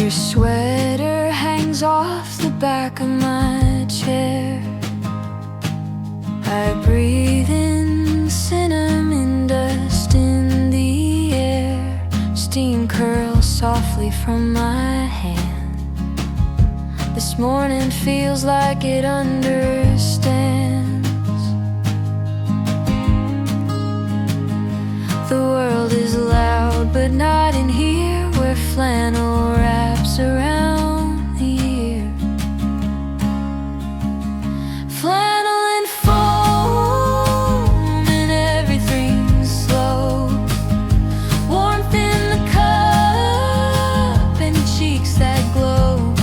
Your sweater hangs off the back of my chair. I breathe in cinnamon dust in the air. Steam curls softly from my hand. This morning feels like it understands. The world is loud, but not in here, where flannel wraps around the ear. Flannel and foam, and everything's slow. Warmth in the cup, and cheeks that glow.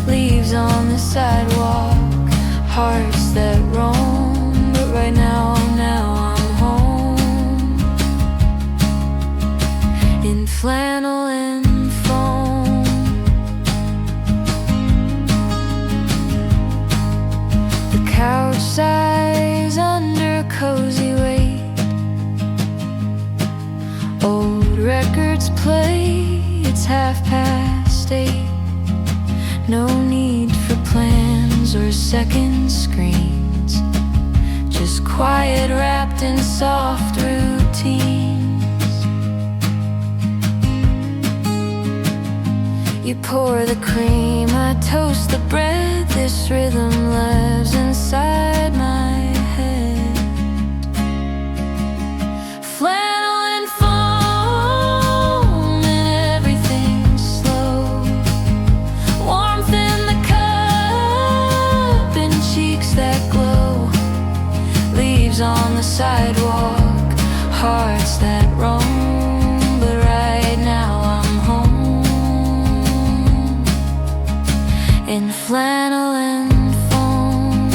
Leaves on the sidewalk, hearts that roam. But right now I'm home in flannel and foam. The couch sighs under cozy weight. Old records play, it's 8:30. No need for plans or second screens, just quiet wrapped in soft routines. You pour the cream, I toast the bread. This rhythm lives inside my head. Flannel and foam, and everything's slow. Warmth in the cup, and cheeks that glow. Leaves on the sidewalk, hearts that roam. But right now I'm home in flannel and foam.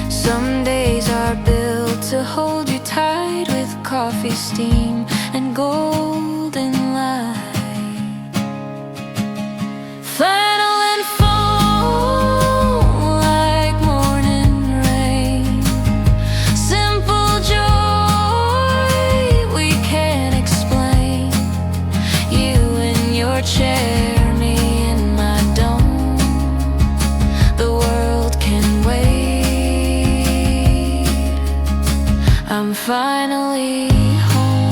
Some days are built to hold you tight, with coffee steam and golden light. Flannel and foam, like morning rain. Simple joy we can't explain. You in your chair, me in my dome. The world can wait. I'm finally home.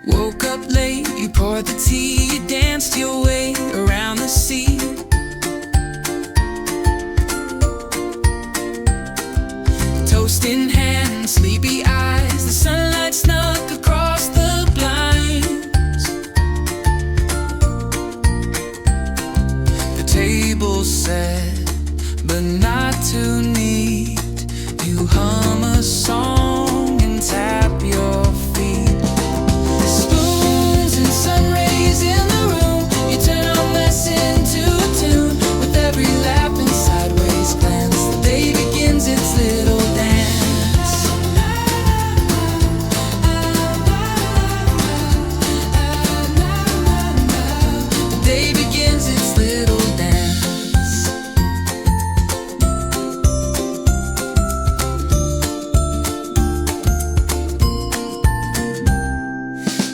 Woke up late, you poured the tea, you danced your way around the sea. Toast in hand, sleepy eyes, the sunlight snuck across the blinds. The table's set, but not too neat. You hum a song and tap your feet. Spoons and sunrays in the room, you turn our mess into a tune. With every laugh and sideways glance, the day begins its little dance. The day begins its little dance.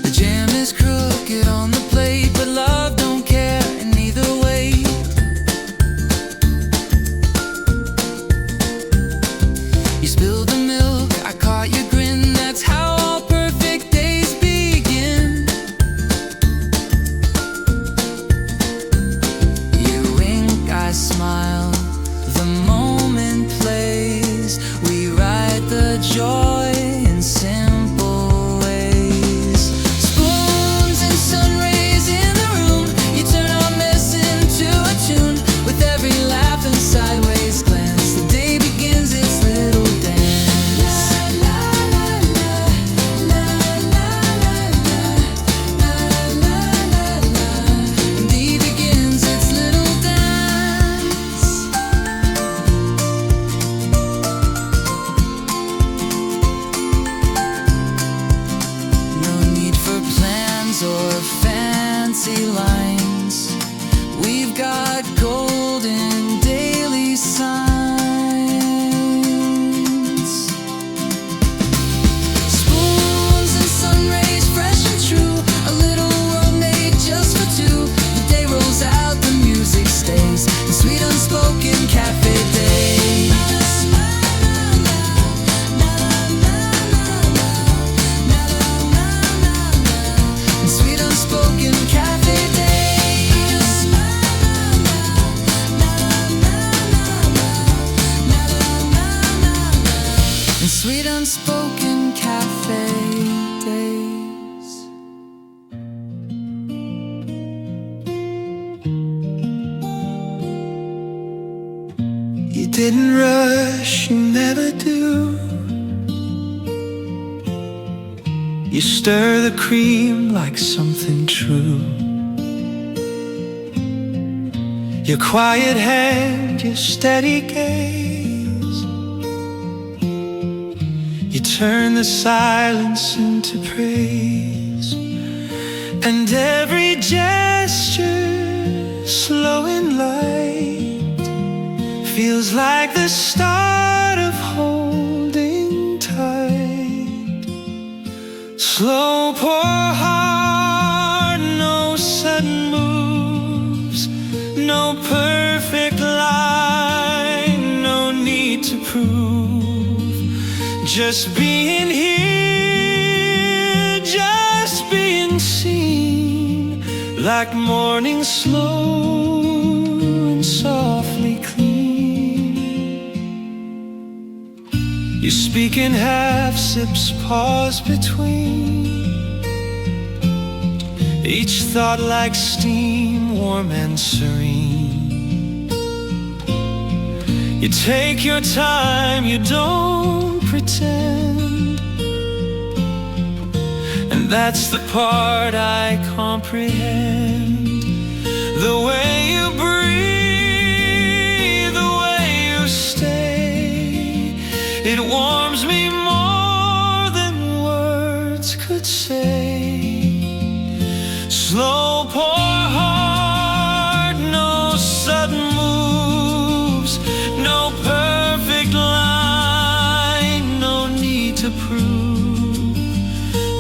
The jam is crooked on the plate, but love don't care in either way. You spilled the milk, I caught your grin. That's how all perfect days begin. You wink, I smile. The moment plays. We ride the joy in simple ways. Spoons and sunrays in the room, you turn our mess into a tune. With every laugh and sideways glance, the day begins its little dance. La la la la la la la la la la. The day begins its little dance. sweet unspoken cafe days. You didn't rush, you never do. You stir the cream like something true. Your quiet hand, your steady gaze. You turn the silence into praise. And every gesture, slow and light, feels like the start of holding tight. Slow, pour hard, no sudden moves, no perfect line, no need to prove. Just being here, just being seen, like morning slow and softly clean. You speak in half sips, pause between. Each thought like steam, warm and serene. You take your time, you don't pretend. And that's the part I comprehend. The way you breathe, the way you stay, it warms me more than words could say. Slow, pour hard, no sudden moves, no perfect line, no need to prove.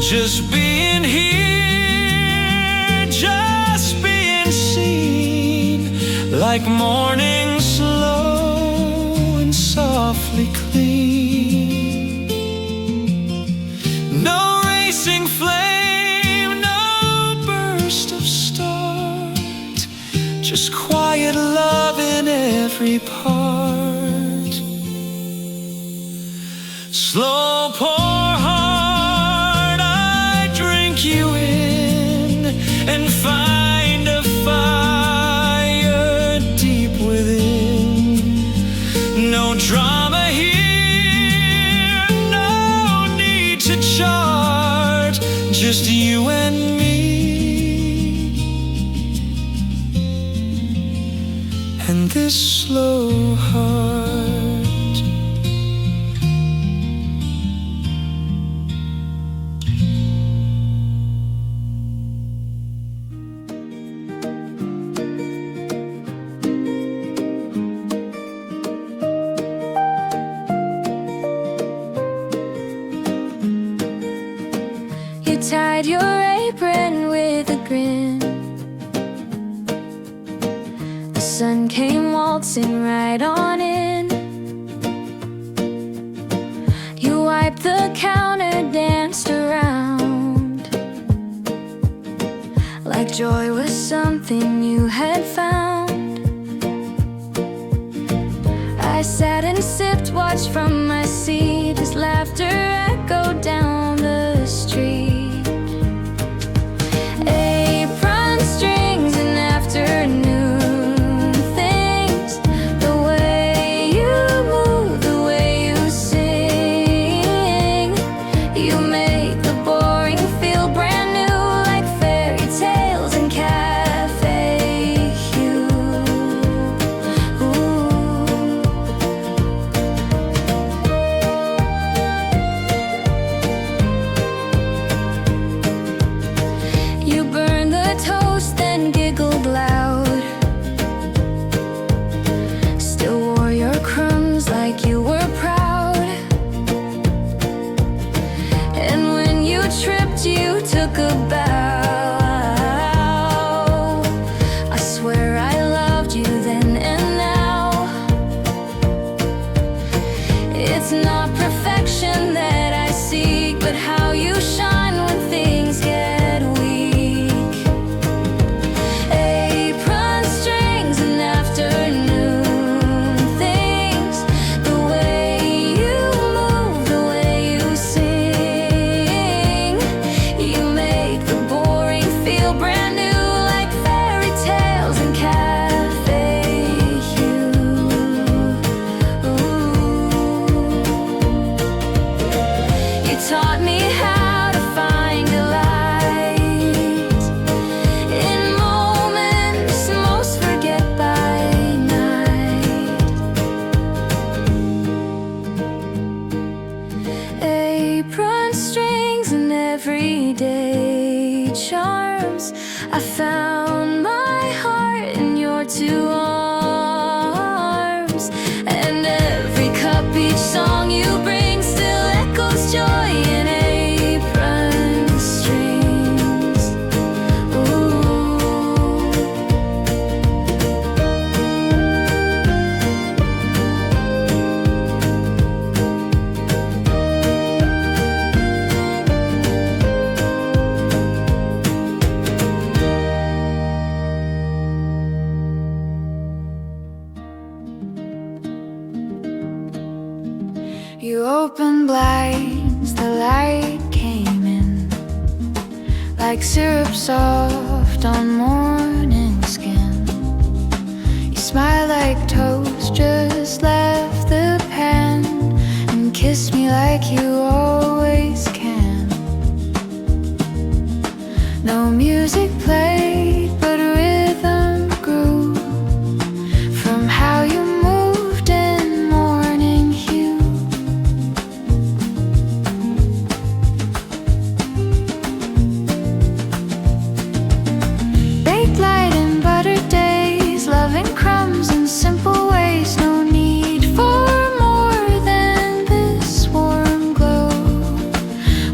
Just being here, just being seen, like morning slow and softly clean. No racing flame, no burst of start, just quiet love in every part. Slow, pour hard, I drink you in and find a fire deep within. No drama here, no need to chart, just you and me. And this slow heart. You tied your apron with a grin. The sun came waltzing right on in. You wiped the counter, danced around, like joy was something you had found. I sat and sipped, watched from my seat as laughter echoed down the street. Apron strings and afternoon things, the way you move, the way you sing, you make the boring feel brand new, like fairy tales and cafe hue. Ooh. song you bring still echoes joy in apron strings. You opened blinds, the light came in like syrup soft on morning skin. You smiled like toast, just left the pan and kissed me like you always can. No music played, but rhythm grew from how you moved in morning hue. Baked light and buttered days, loving crumbs in simple ways. No need for more than this warm glow,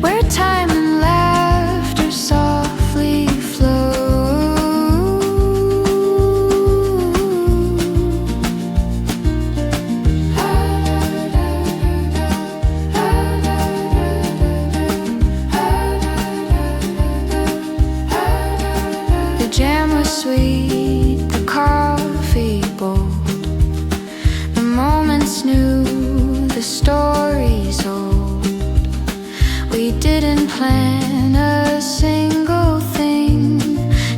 where time and laughter softly flow. The jam was sweet, the coffee bold. The moments new, the stories old. We didn't plan a single thing,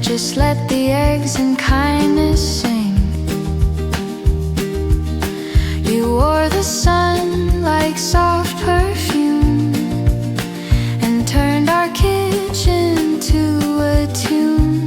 just let the eggs and kindness sing. You wore the sun like soft perfume and turned our kitchen to a tune.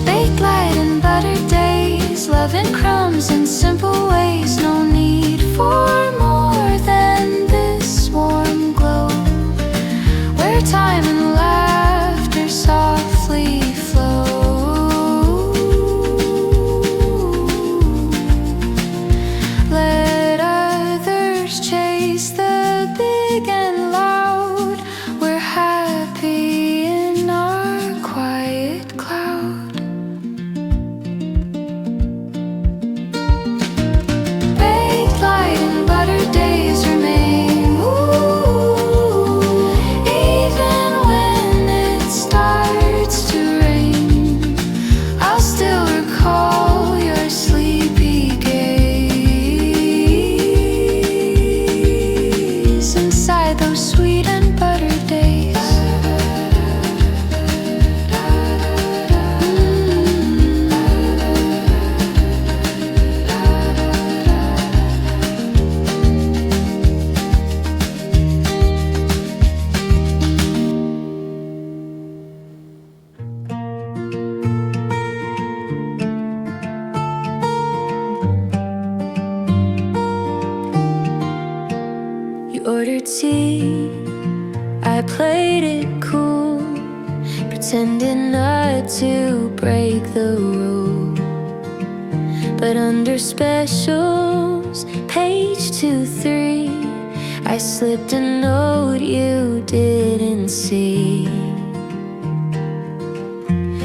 Baked light and buttered days, loving crumbs in simple ways. No need for more than this warm glow, where time and laughter softly flow. Let others chase the big and loud. We're happy in our quiet cloud. Baked light and buttered days remain. Even when it starts to rain, I'll still recall your sleepy gaze inside those sweet and buttered days. You ordered tea, I played it cool, pretending not to break the rule. But under specials, page 2-3, I slipped a note you didn't see.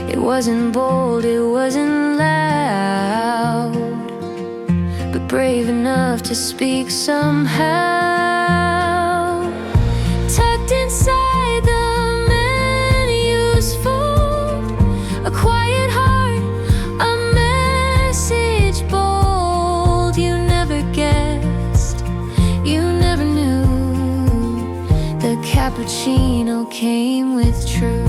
It wasn't bold, it wasn't loud, but brave enough to speak somehow. Tucked inside the menu's fold, a quiet heart, a message bold. You never guessed, you never knew, the cappuccino came with truth.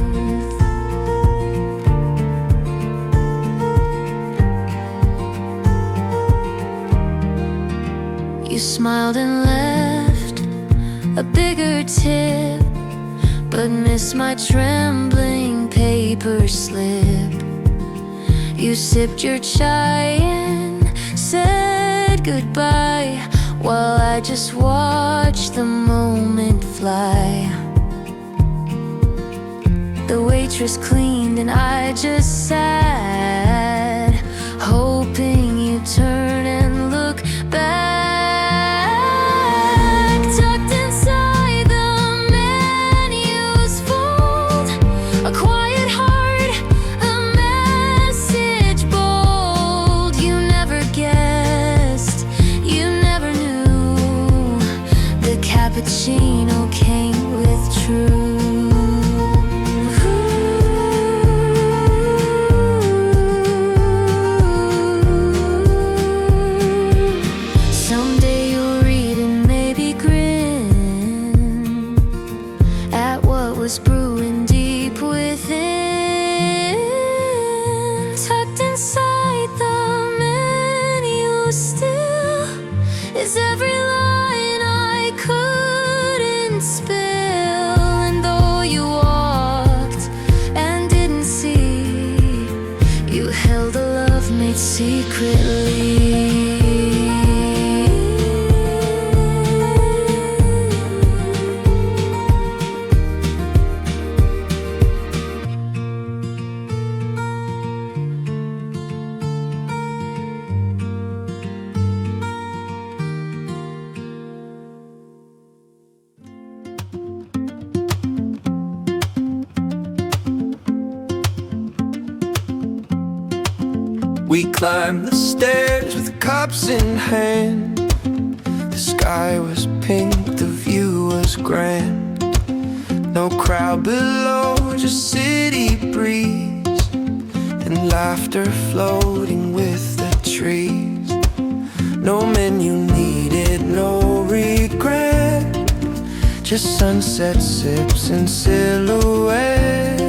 You smiled and left a bigger tip, but missed my trembling paper slip. You sipped your chai and said goodbye, while I just watched the moment fly. The waitress cleaned and I just sat night secretly. We climbed the stairs with cups in hand. The sky was pink, the view was grand. No crowd below, just city breeze and laughter floating with the trees. No menu needed, no regret, just sunset sips and silhouette.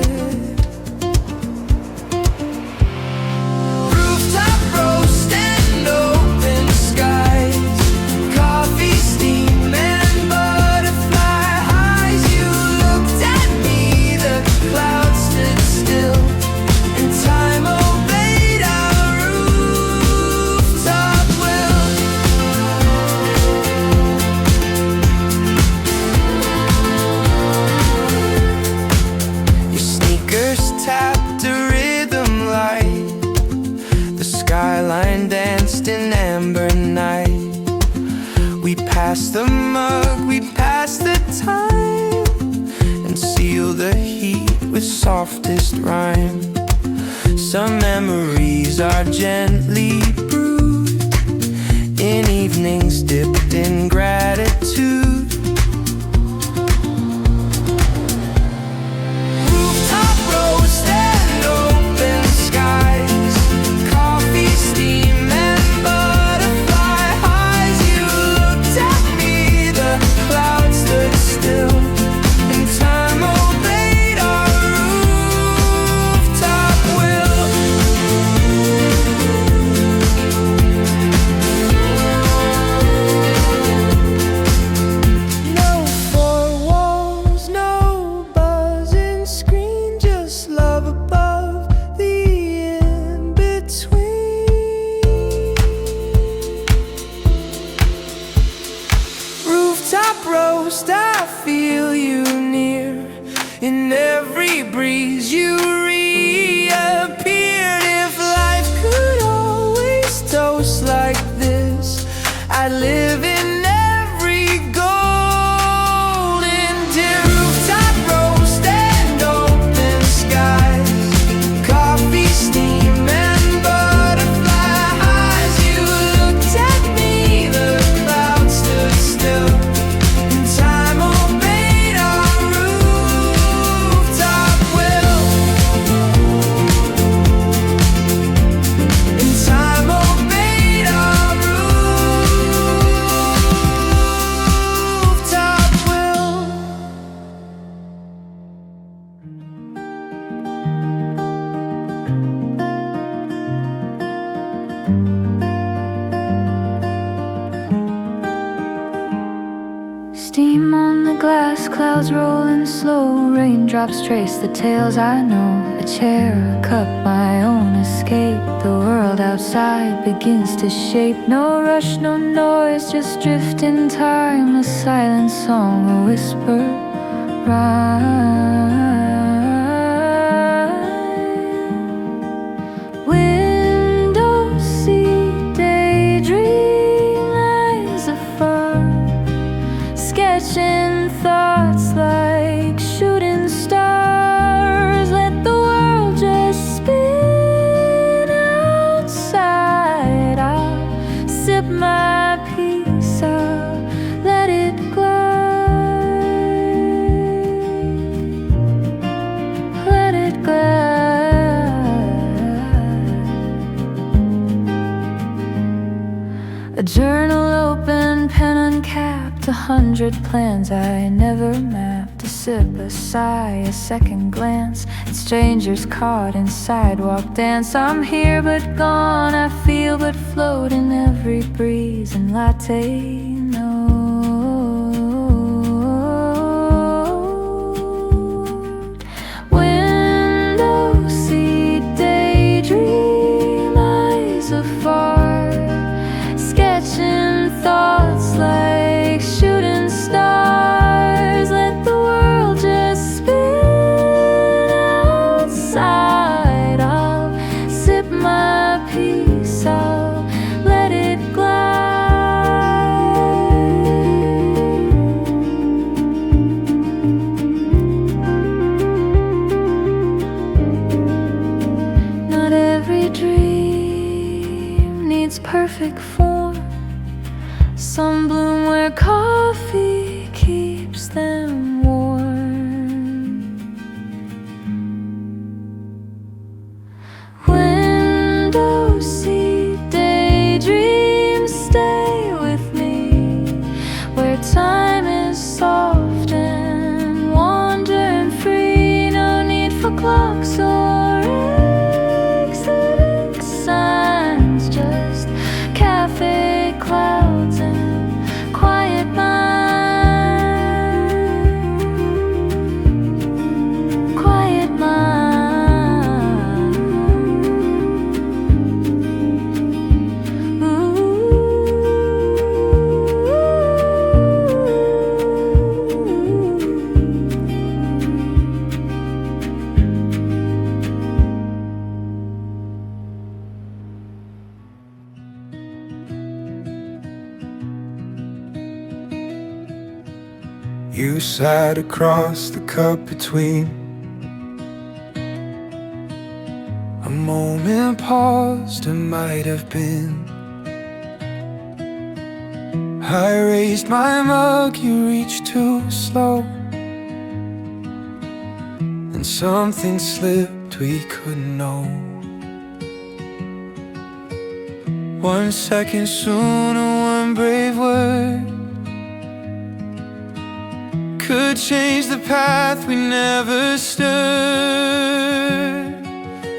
Past the mug, we pass the time and seal the heat with softest rhyme. Some memories are gently brewed in evenings dipped in gratitude. Rooftop roast and open skies, coffee steam and butterfly highs. You looked at me, the clouds stood still, and time obeyed our rooftop will. No four walls, no buzzing screen, just love above the in-between. Rooftop roast, I feel you near. In every breeze you reappeared. If life could always toast like this, I'd live in every golden dear. Rooftop roast and open skies, coffee steam and butterfly highs. You looked at me, the clouds stood still, and time obeyed our rooftop will. And time obeyed our rooftop will. Steam on the glass, clouds rolling slow, raindrops trace the tales I know. A chair, a cup, my own escape. The world outside begins to shape. No rush, no noise, just drift in time. A silent song, a whisper rhyme. Window seat, daydream lies afar, sketching thoughts like shooting stars. Let the world just spin outside. I'll sip my peace out, let it glide, let it glide. A journal open, pen uncapped, 100 plans I never mapped. A sip, a sigh, a second glance at strangers caught in sidewalk dance. I'm here but gone, I feel but float in every breeze and latte note. Window seat, daydream eyes perfect form. Some bloom where coffee keeps them warm. Window seat daydreams stay with me, where time is soft and wandering free. No need for clocks or exiting signs, just cafe clouds and quiet mind, quiet mind. Ooh. You sat across the cup between. A moment paused, it might have been. I raised my mug, you reached too slow, and something slipped we couldn't know. 1 second sooner, one brave word could change the path we never stood.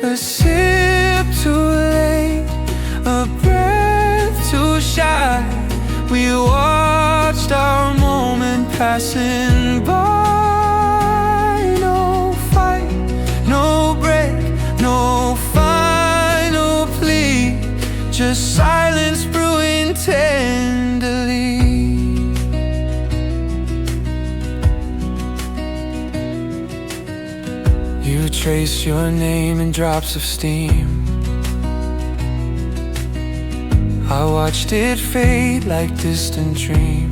A sip too late, a breath too shy. We watched our moment passing by. No fight, no break, no final plea, just silence brewing tenderly. You trace your name in drops of steam. I watched it fade like distant dream.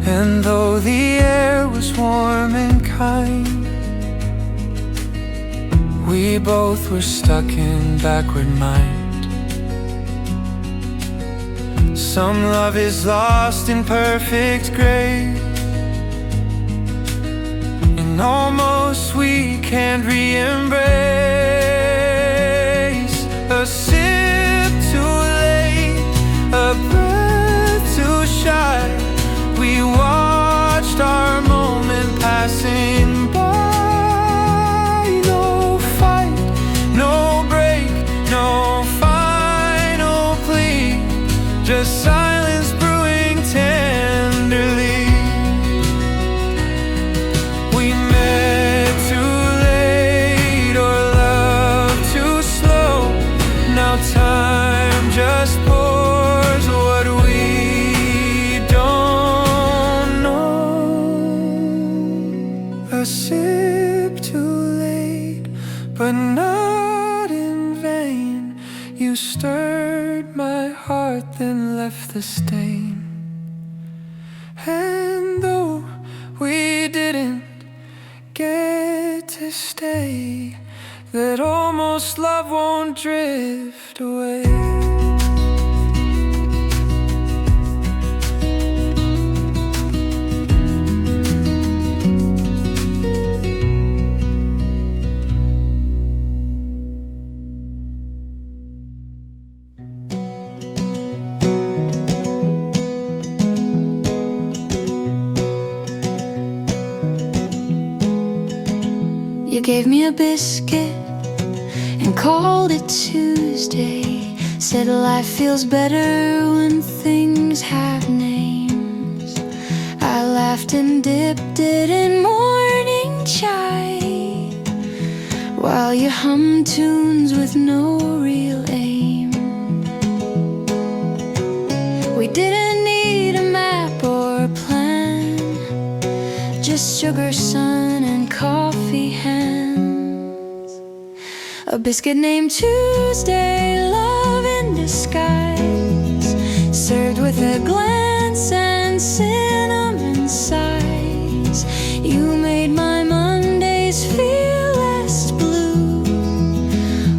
And though the air was warm and kind, we both were stuck in backward mind. Some love is lost in perfect grace, and almost we can't re-embrace. A sip too late, a breath too shy. We watched our moment passing by. No fight, no break, no final plea, just silence brewing tenderly. We met too late or love too slow. Now time just pours what we don't know. A sip too late, but not in vain. You stirred my heart, then left the stain. And though we didn't get to stay, that almost love won't drift away. You gave me a biscuit and called it Tuesday. Said life feels better when things have names. I laughed and dipped it in morning chai, while you hummed tunes with no real aim. We didn't need a map or a plan, just sugar, sun, and coffee hands. A biscuit named Tuesday, love in disguise, served with a glance and cinnamon sighs. You made my Mondays feel less blue,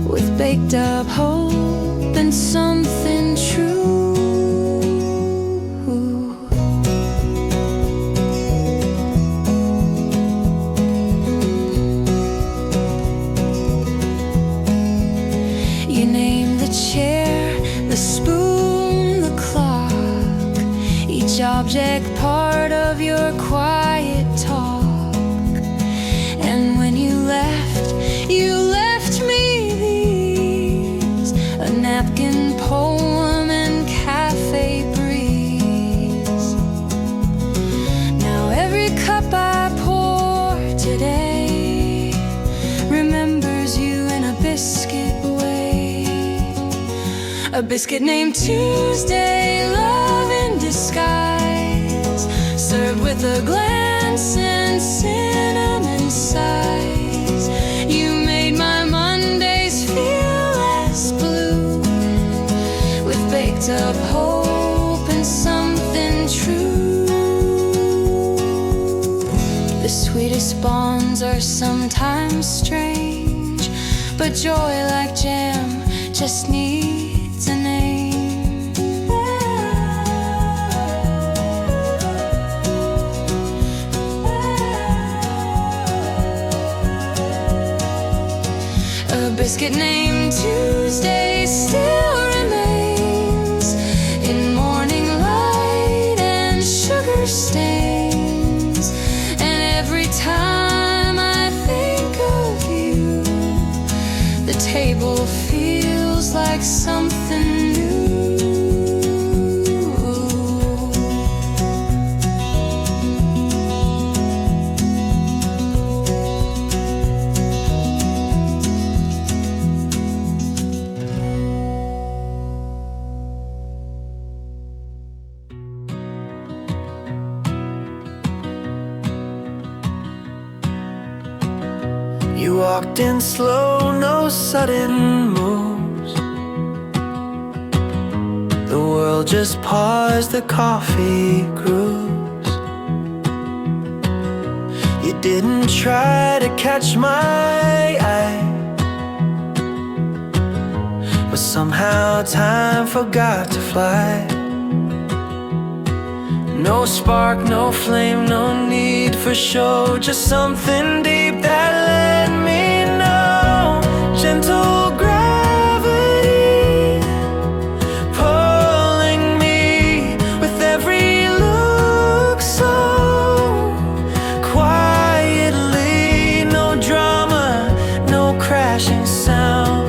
with baked up holes and something true. You name the chair, the spoon, the clock, each object part of your quiet talk. And when you left me these, a napkin poem and cafe breeze. Now every cup I pour today remembers you in a biscuit way. A biscuit named Tuesday, love in disguise, served with a glance and cinnamon sighs. You made my Mondays feel less blue, with baked up hope and something true. The sweetest bonds are sometimes strange, but joy like jam just needs a name. A biscuit named Tuesday still remains in morning light and sugar stains. And every time I think of you, the table feels like something new. You walked in slow, no sudden moves. The world just paused, the coffee grooves. You didn't try to catch my eye, but somehow time forgot to fly. No spark, no flame, no need for show, just something deep that let me know. Gentle gravity pulling me with every look so quietly. No drama, no crashing sound,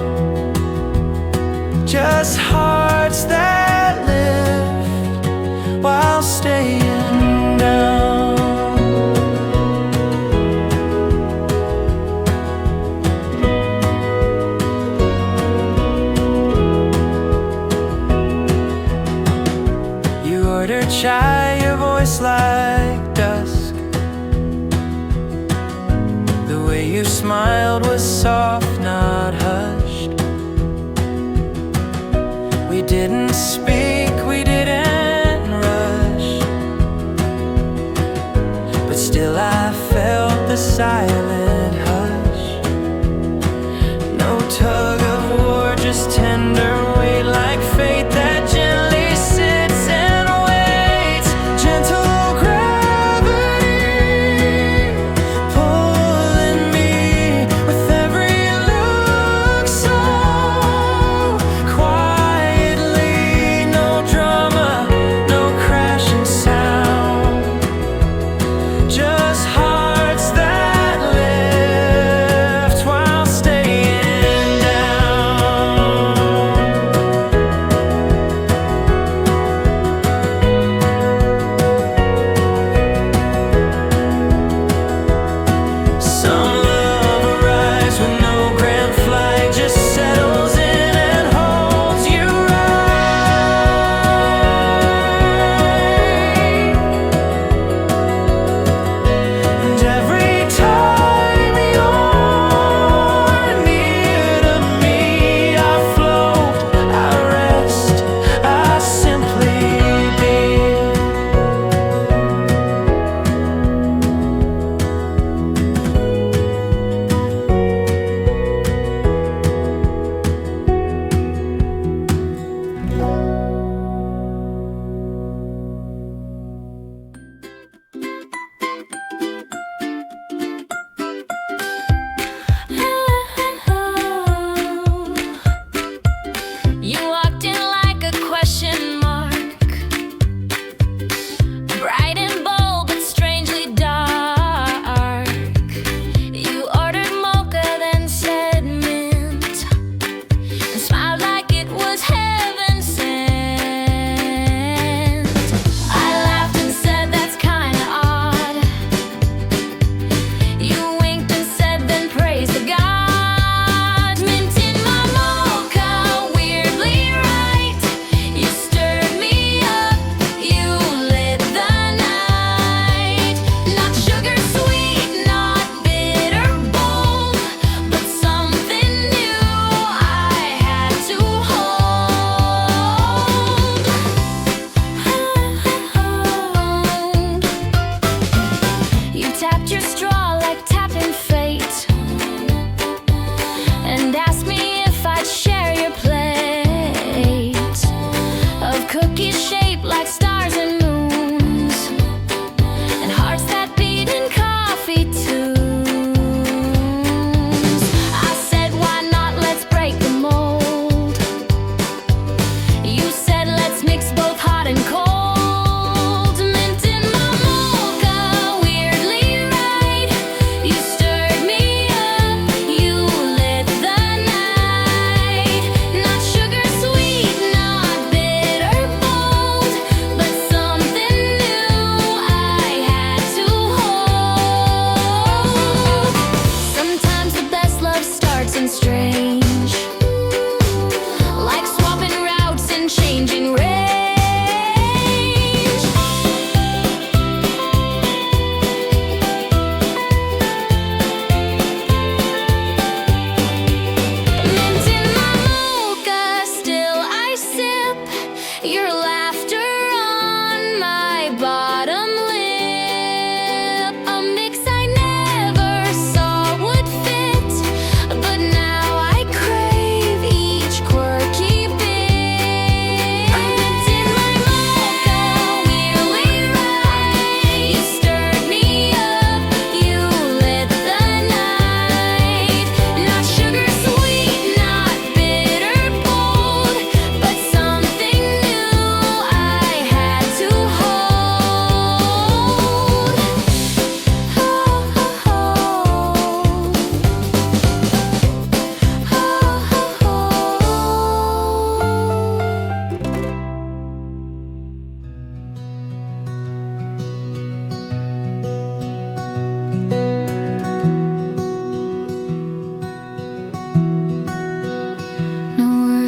just hearts that lift while staying down. You ordered chai, your voice like dusk. The way you smiled was soft, not hushed. We didn't speak, we didn't rush, but still I felt the silent hush. No tug of war, just tender weight like fate that gently sits and waits. Gentle gravity pulling me with every look so quietly. No drama, no crashing sound, just hearts that live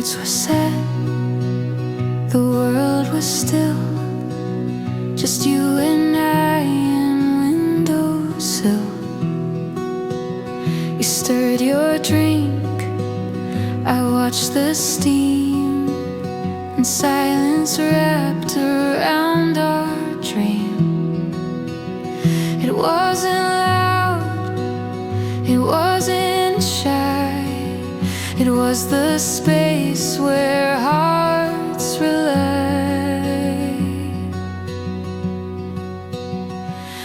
words were said, the world was still, just you and I and windowsill. You stirred your drink, I watched the steam, and silence wrapped around our dream. It wasn't loud, it wasn't shy, it was the space where hearts rely.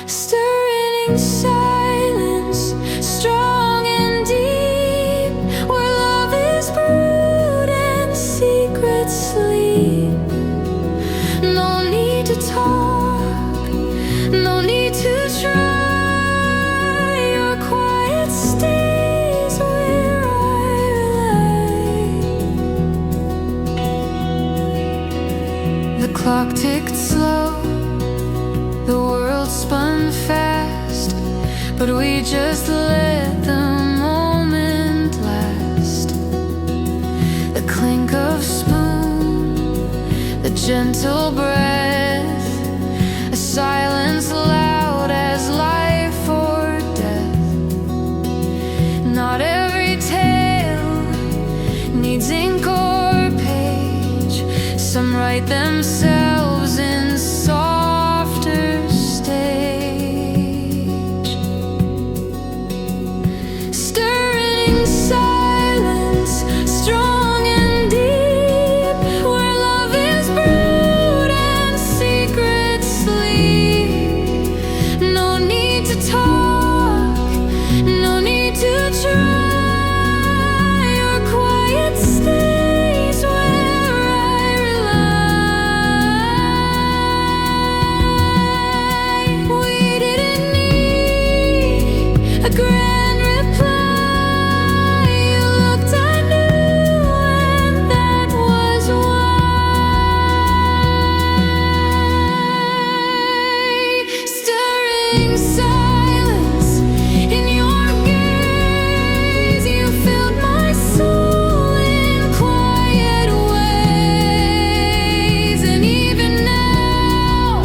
Stirring silence, strong and deep, where love is brewed and secrets sleep. No need to talk, no need to try, your quiet stays where I rely. The clock ticked slow, the world spun fast, but we just let the moment last. The clink of spoon, the gentle breath, a silence loud as life or death. Not every tale needs ink or page, some write themselves in softer stage. Stirring silence, strong and deep, where love is brewed and secrets sleep. No need to talk, no need to try, your quiet stays where I rely. We didn't need a grand reply. You looked, I knew, and that was why. Stirring silence in your gaze, you filled my soul in quiet ways. And even now,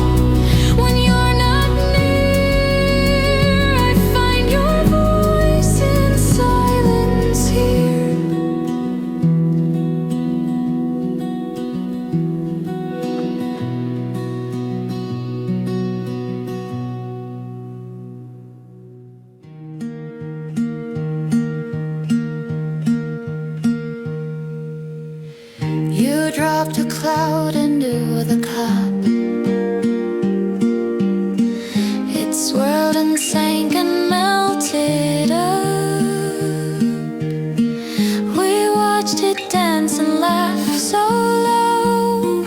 when you're not near, I find your voice in silence here. You dropped a cloud into the cup. It swirled and sank and melted up. We watched it dance and laugh so low,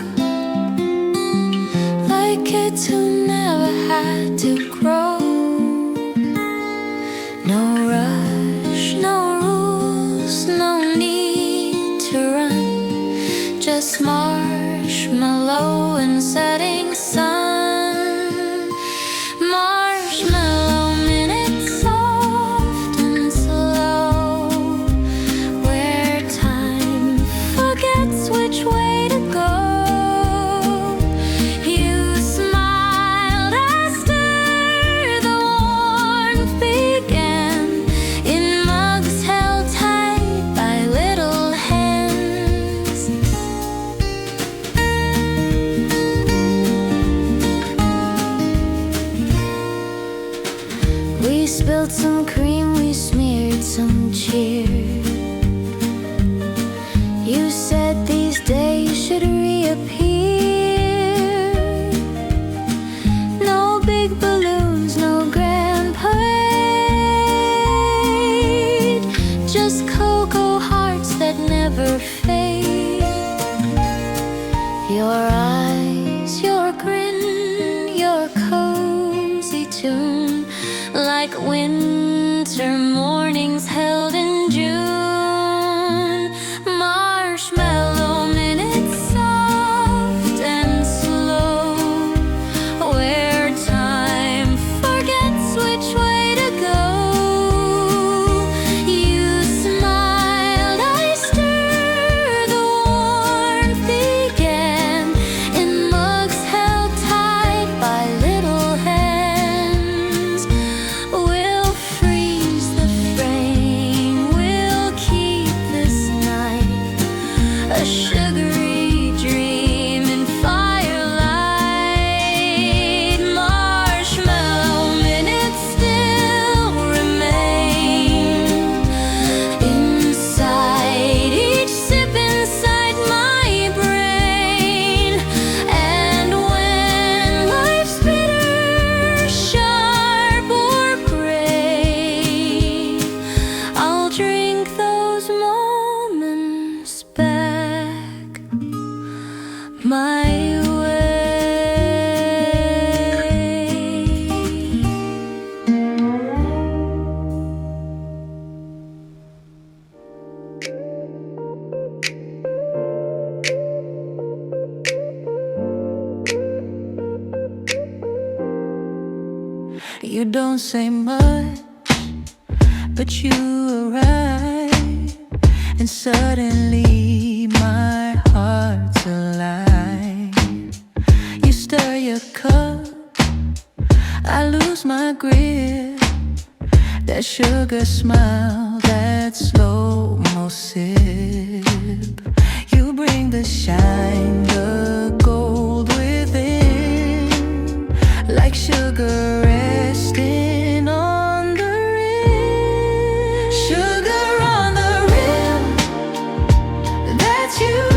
like kids who never had to grow. No rush, no rules, no need to run, just marshmallow and setting sun. Marshmallow minutes, soft and slow, where time forgets which way to go. You smiled as the warmth began, in mugs held tight by little hands. You don't say much, but you arrive, and suddenly my heart's alive. You stir your cup, I lose my grip. That sugar smile, that slow-mo sip. You bring the shine, the gold within, like sugar resting on the rim. Sugar on the rim, that's you,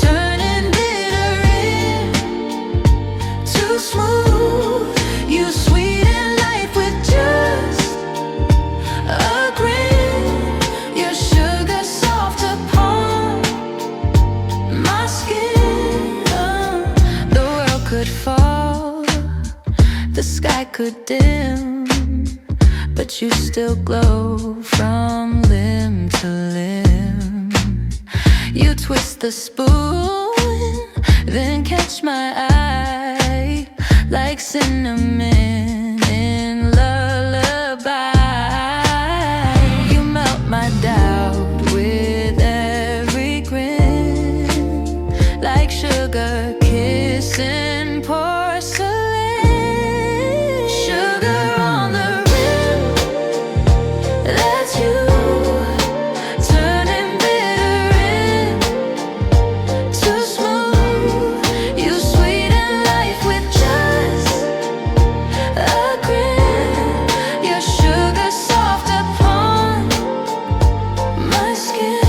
turning bitter into smooth. You sweeten life with just a grin. Your sugar soft upon my skin. The world could fall, the sky could dim, but you still glow from limb to limb. You twist the spoon, then catch my eye, like cinnamon in lullaby. You melt my doubt with every grin, like sugar kissing porcelain. Sugar on the rim, that's you, turning bitter into smooth. You sweeten life with just a grin. Your sugar soft upon my skin.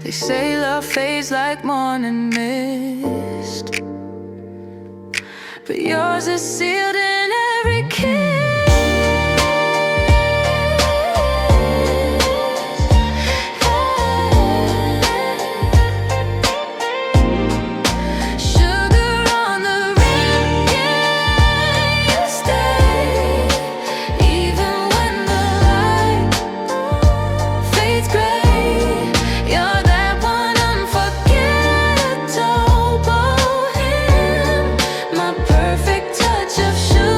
They say love fades like morning mist, but yours is sealed in every kiss. Sugar on the rim, yeah, you stay, even when the light fades gray. You're that one unforgettable bohem, my perfect touch of sugar.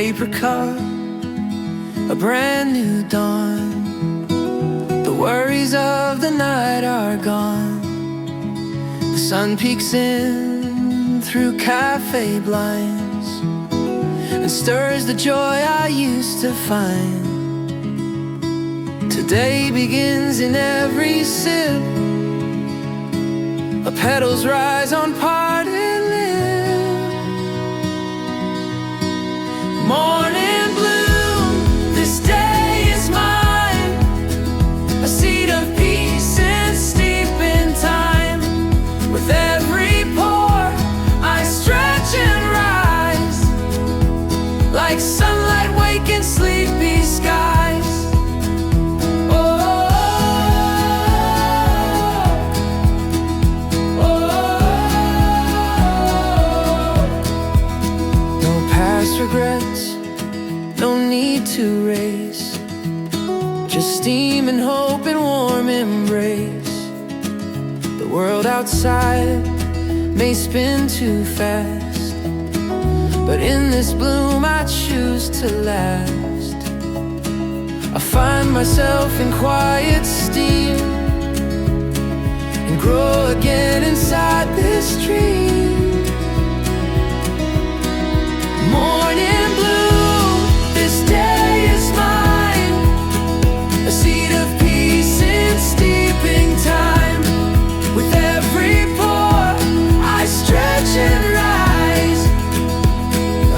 apricot, a brand new dawn. The worries of the night are gone. The sun peeks in through cafe blinds and stirs the joy I used to find. Today begins in every sip. The petals rise on parted lips. Morning bloom, this day is mine. A seed of peace and steep in time. With every pore, I stretch and rise. Like sunlight waking sleepy skies. Regrets, no need to race. Just steam and hope and warm embrace. The world outside may spin too fast, but in this bloom I choose to last. I find myself in quiet steam and grow again inside this dream. Morning bloom, this day is mine. A seed of peace in steeping time. With every pore, I stretch and rise.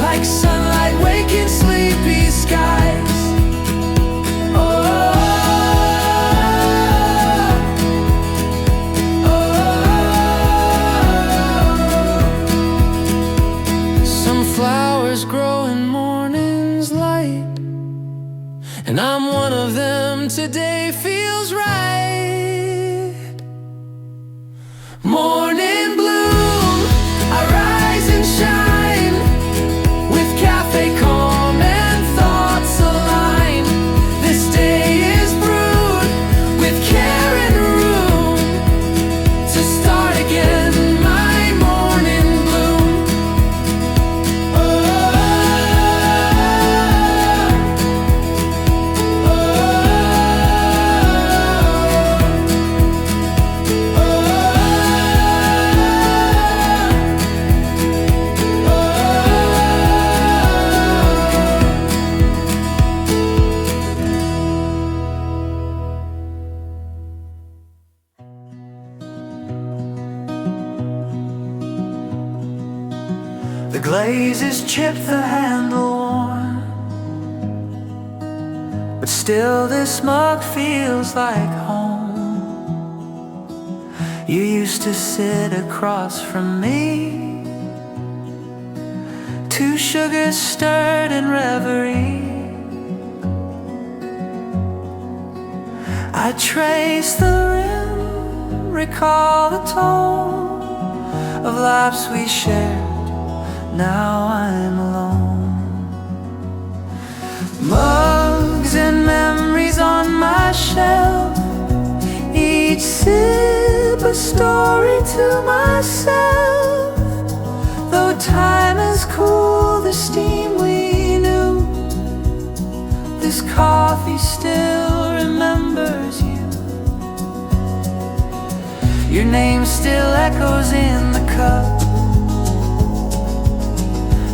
Like sunlight waking sleepy skies. And I'm one of them, today feels right. Morning bloom, I rise and shine. With cafe calm and thoughts align. This day is brewed with care and room to start again my morning bloom. The glaze is chipped, the handle worn, but still this mug feels like home. You used to sit across from me, two sugars stirred in reverie. I trace the rim, recall the tone of laps we shared. Now I'm alone. Mugs and memories on my shelf, each sip a story to myself. Though time has cooled the steam we knew, this coffee still remembers you. Your name still echoes in the cup,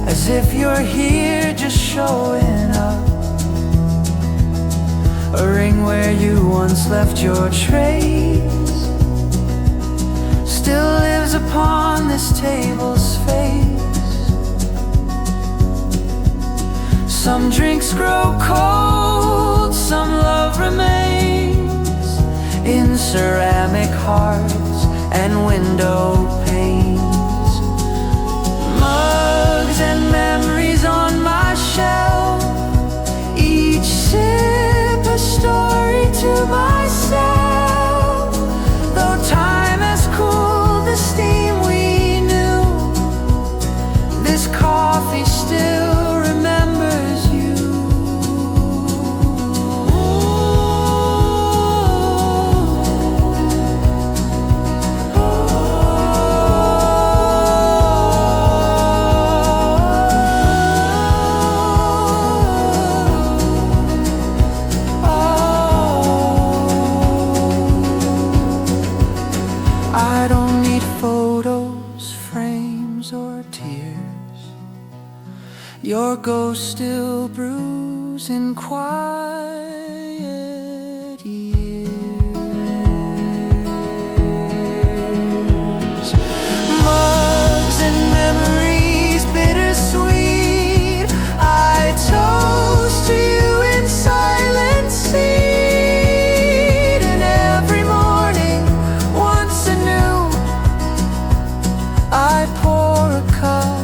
as if you're here just showing up. A ring where you once left your trace still lives upon this table's face. Some drinks grow cold, some love remains in ceramic hearts and window panes. Mugs and memories on my shelf, each sip a story to myself. Though time has cooled the steam we knew, this coffee still remembers you. Your ghost still brews in quiet years. Mugs and memories, bittersweet. I toast to you in silent seed. And every morning, once anew, I pour a cup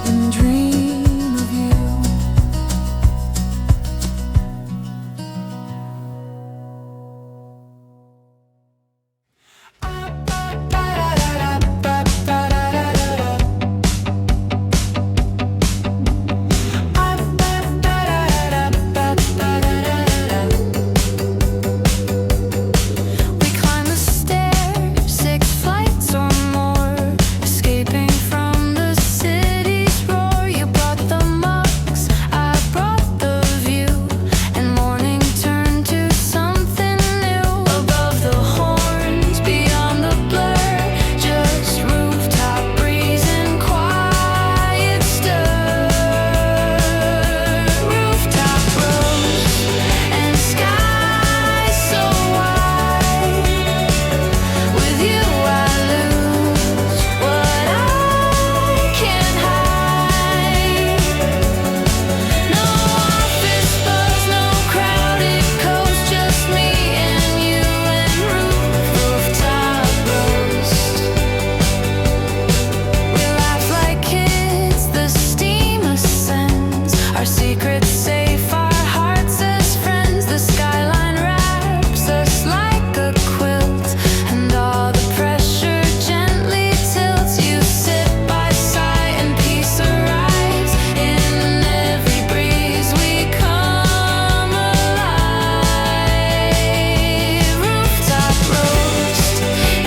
and dream of you. We climb the stairs, 6 flights or more, escaping from the city's roar. You brought the mugs, I brought the view, and morning turned to something new. Above the horns, beyond the blur, just rooftop breeze and quiet stir. Rooftop roast and sky so wide. With you I lose what I can't hide. No office buzz, no crowded coast, just me and you and rooftop roast. We laugh like kids, the steam ascends, our secrets safe, our hearts as friends. The skyline wraps us like a quilt, and all the pressure gently tilts. You sit by side and peace arrives. In every breeze we come alive. Rooftop roast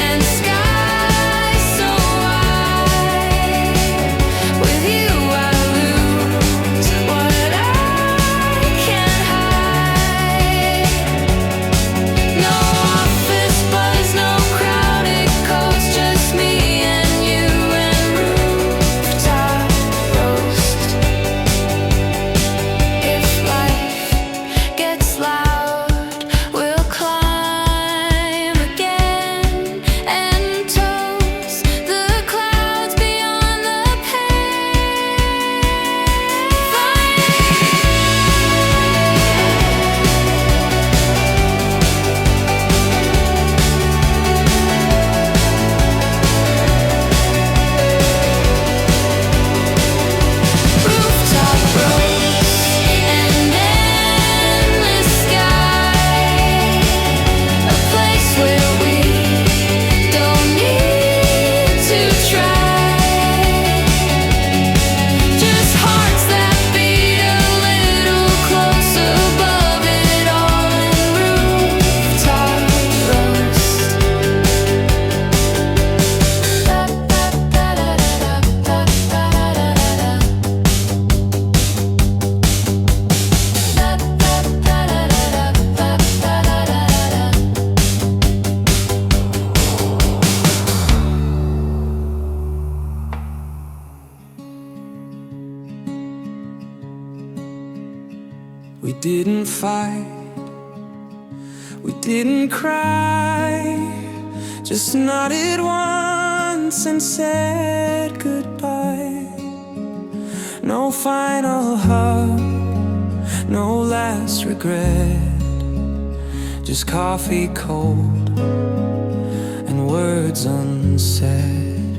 and sky so wide. With you I lose what I can't hide. No office buzz, no crowded coast, just me and you and rooftop roast. If life gets loud, we'll climb again and toast the clouds beyond the Rooftop roast and endless sky, a place where we don't need to try. Just hearts that beat a little closer above it all. And rooftop roast. We didn't fight, we didn't cry, just nodded once and said goodbye. No final hug, no last regret, just coffee cold and words unsaid.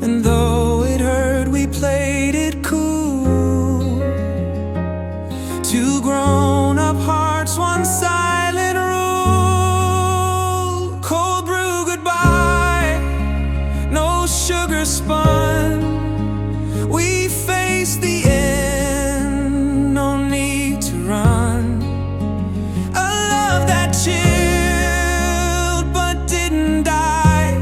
And though it hurt, we played it cool. Two grown-up hearts, one silent rule. Cold brew goodbye, no sugar spun. We face the end, no need to run. A love that chilled but didn't die,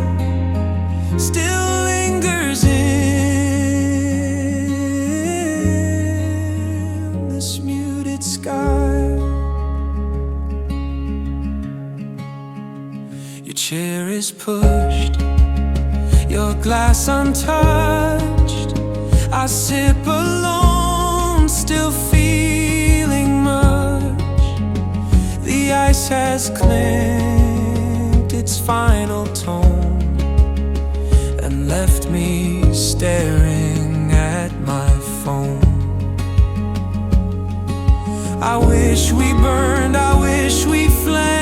still lingers in this muted sky. Your chair is pushed, your glass untouched. I sip alone, still feeling much. The ice has clinked its final tone and left me staring at my phone. I wish we burned, I wish we flamed.